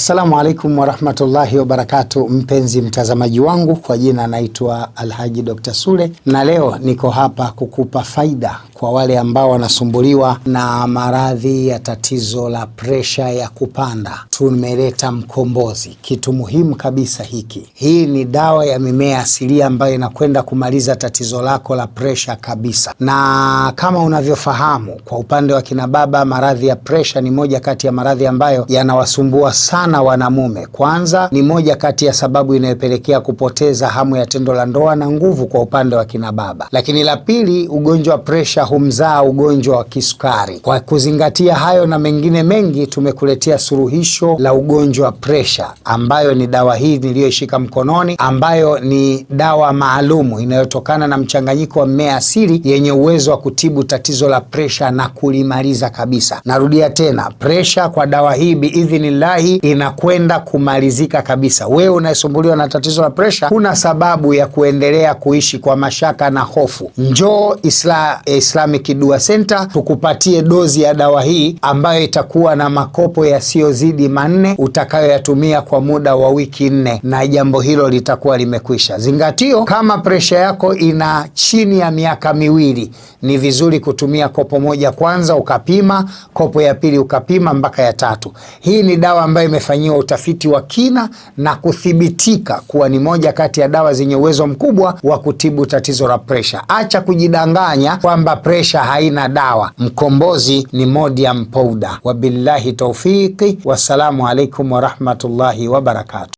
Assalamu alaikum warahmatullahi wabarakatuh, mpenzi mtazamaji wangu, kwa jina naitwa Alhaji Dr. Sule, na leo niko hapa kukupa faida kwa wale ambao wanasumbuliwa na maradhi ya tatizo la presha ya kupanda. Tumeleta mkombozi, kitu muhimu kabisa hiki. Hii ni dawa ya mimea asilia ambayo inakwenda kumaliza tatizo lako la presha kabisa. Na kama unavyofahamu, kwa upande wa kina baba, maradhi ya presha ni moja kati ya maradhi ambayo yanawasumbua sana wanamume. Kwanza, ni moja kati ya sababu inayopelekea kupoteza hamu ya tendo la ndoa na nguvu kwa upande wa kina baba. Lakini la pili, ugonjwa wa presha humzaa ugonjwa wa kisukari. Kwa kuzingatia hayo na mengine mengi, tumekuletea suluhisho la ugonjwa wa presha, ambayo ni dawa hii niliyoishika mkononi, ambayo ni dawa maalumu inayotokana na mchanganyiko wa mmea asili yenye uwezo wa kutibu tatizo la presha na kulimaliza kabisa. Narudia tena, presha kwa dawa hii biidhnillahi inakwenda kumalizika kabisa. Wewe unayesumbuliwa na tatizo la presha, huna sababu ya kuendelea kuishi kwa mashaka na hofu. Njoo Islamic Dua Center tukupatie dozi ya dawa hii ambayo itakuwa na makopo yasiyozidi 4 utakayoyatumia kwa muda wa wiki 4, na jambo hilo litakuwa limekwisha. Zingatio, kama presha yako ina chini ya miaka 2, ni vizuri kutumia kopo moja kwanza ukapima, kopo ya pili ukapima, mpaka ya 3. Hii ni dawa ambayo imefanyiwa utafiti wa kina na kuthibitika kuwa ni moja kati ya dawa zenye uwezo mkubwa wa kutibu tatizo la presha. Acha kujidanganya kwamba presha haina dawa. Mkombozi ni Modium Powder. Wabillahi taufiki, wassalamu alaikum warahmatullahi wabarakatuh.